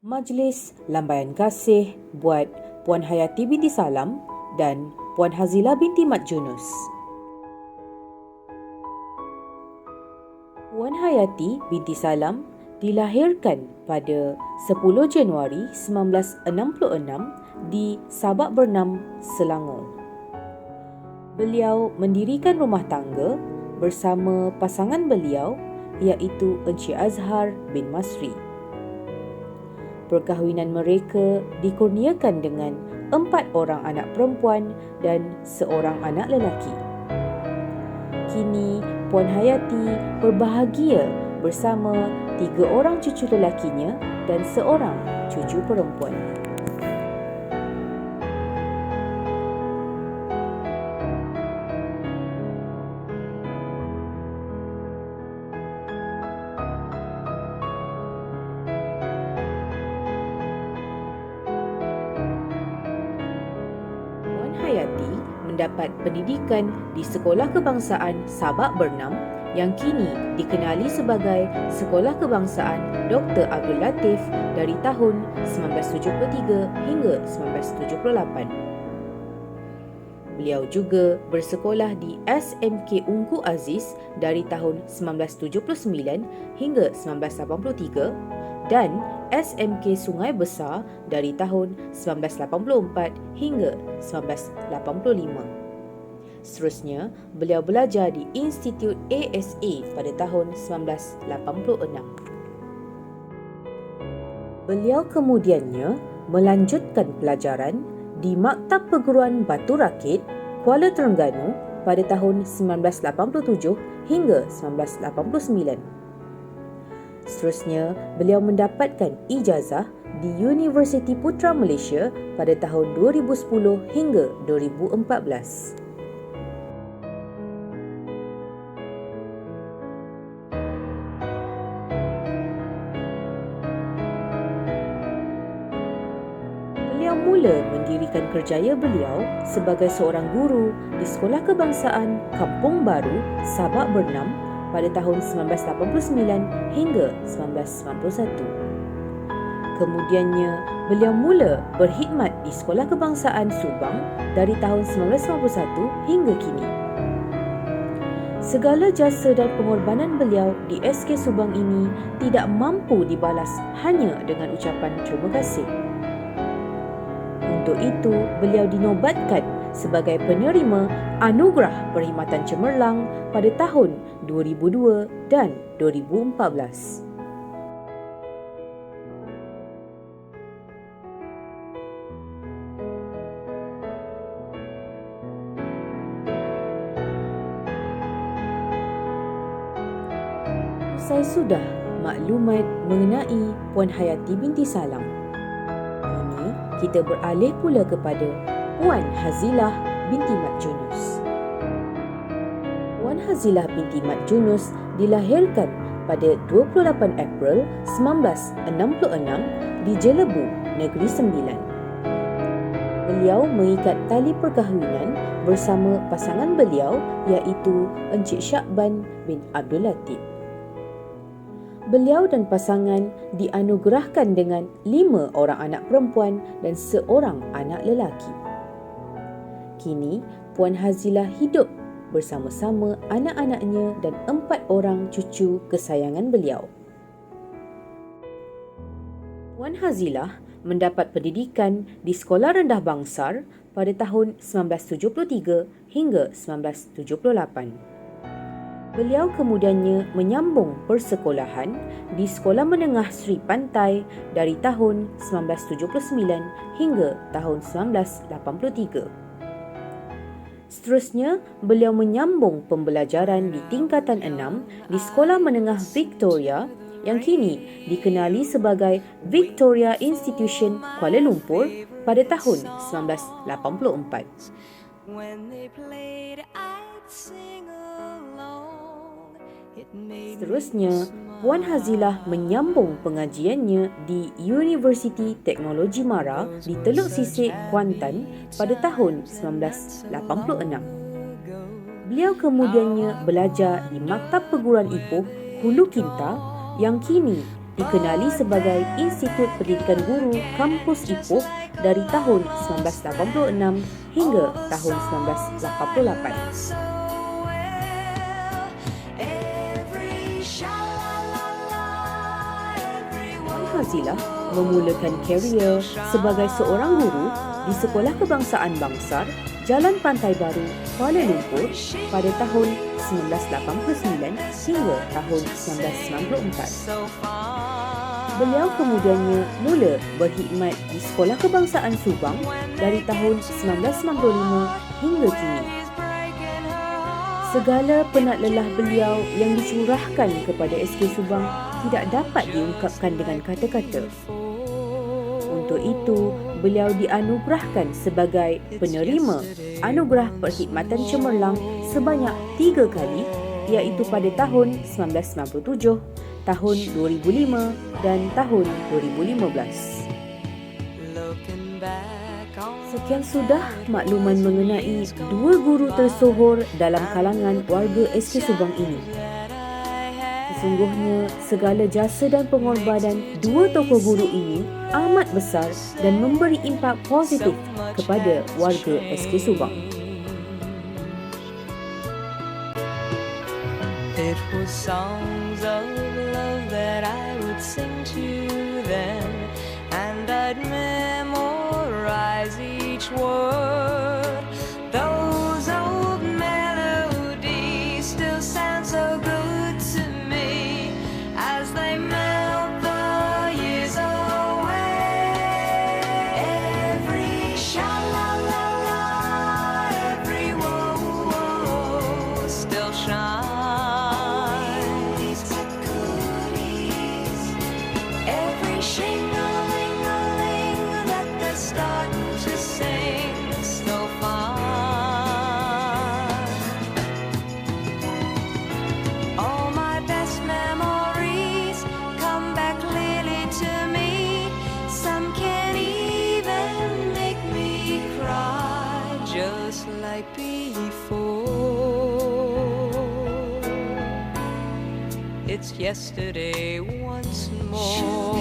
Majlis Lambaian Kasih buat Puan Hayati binti Salam dan Puan Hazilah binti Mat Junus. Puan Hayati binti Salam dilahirkan pada 10 Januari 1966 di Sabak Bernam, Selangor. Beliau mendirikan rumah tangga bersama pasangan beliau iaitu Encik Azhar bin Masri. Perkahwinan mereka dikurniakan dengan 4 orang anak perempuan dan seorang anak lelaki. Kini Puan Hayati berbahagia bersama 3 orang cucu lelakinya dan seorang cucu perempuan. Hayati mendapat pendidikan di Sekolah Kebangsaan Sabak Bernam yang kini dikenali sebagai Sekolah Kebangsaan Dr. Abdul Latif dari tahun 1973 hingga 1978. Beliau juga bersekolah di SMK Ungku Aziz dari tahun 1979 hingga 1983 dan SMK Sungai Besar dari tahun 1984 hingga 1985. Seterusnya, beliau belajar di Institut ASA pada tahun 1986. Beliau kemudiannya melanjutkan pelajaran di Maktab Perguruan Batu Rakit, Kuala Terengganu pada tahun 1987 hingga 1989. Seterusnya, beliau mendapatkan ijazah di Universiti Putra Malaysia pada tahun 2010 hingga 2014. Beliau mula mendirikan kerjaya beliau sebagai seorang guru di Sekolah Kebangsaan Kampung Baru, Sabak Bernam pada tahun 1989 hingga 1991. Kemudiannya, beliau mula berkhidmat di Sekolah Kebangsaan Subang dari tahun 1991 hingga kini. Segala jasa dan pengorbanan beliau di SK Subang ini tidak mampu dibalas hanya dengan ucapan terima kasih. Untuk itu, beliau dinobatkan sebagai penerima Anugerah Perkhidmatan Cemerlang pada tahun 2002 dan 2014. Usai sudah maklumat mengenai Puan Hayati binti Salam, kini kita beralih pula kepada Puan Hazilah binti Mat Junus. Puan Hazilah binti Mat Junus dilahirkan pada 28 April 1966 di Jelebu, Negeri Sembilan. Beliau mengikat tali perkahwinan bersama pasangan beliau iaitu Encik Syakban bin Abdul Latif. Beliau dan pasangan dianugerahkan dengan 5 orang anak perempuan dan seorang anak lelaki. Kini, Puan Hazilah hidup bersama-sama anak-anaknya dan 4 orang cucu kesayangan beliau. Puan Hazilah mendapat pendidikan di Sekolah Rendah Bangsar pada tahun 1973 hingga 1978. Beliau kemudiannya menyambung persekolahan di Sekolah Menengah Sri Pantai dari tahun 1979 hingga tahun 1983. Seterusnya, beliau menyambung pembelajaran di tingkatan 6 di Sekolah Menengah Victoria yang kini dikenali sebagai Victoria Institution Kuala Lumpur pada tahun 1984. Seterusnya, Puan Hazilah menyambung pengajiannya di Universiti Teknologi Mara di Teluk Sisik, Kuantan pada tahun 1986. Beliau kemudiannya belajar di Maktab Perguruan Ipoh Hulu Kinta yang kini dikenali sebagai Institut Pendidikan Guru Kampus Ipoh dari tahun 1986 hingga tahun 1988. Hazilah memulakan karier sebagai seorang guru di Sekolah Kebangsaan Bangsar, Jalan Pantai Baru, Kuala Lumpur pada tahun 1989 hingga tahun 1994. Beliau kemudiannya mula berkhidmat di Sekolah Kebangsaan Subang dari tahun 1995 hingga kini. Segala penat lelah beliau yang dicurahkan kepada SK Subang tidak dapat diungkapkan dengan kata-kata. Untuk itu, beliau dianugerahkan sebagai penerima Anugerah Perkhidmatan Cemerlang sebanyak 3 kali, iaitu pada tahun 1997, tahun 2005 dan tahun 2015. Sekian sudah makluman mengenai 2 guru tersohor dalam kalangan warga SK Subang ini. Sesungguhnya, segala jasa dan pengorbanan 2 tokoh guru ini amat besar dan memberi impak positif kepada warga SK Subang. It was songs of love that I would sing to them, and I'd memorize each word. Those old melodies still sound so good to me as they melt the years away. Every sha-la-la-la, every woe-woe still shines. Every shing-a-ling-a-ling that they're starting to sing so fine. All my best memories come back clearly to me. Some can even make me cry just like before. It's yesterday once more.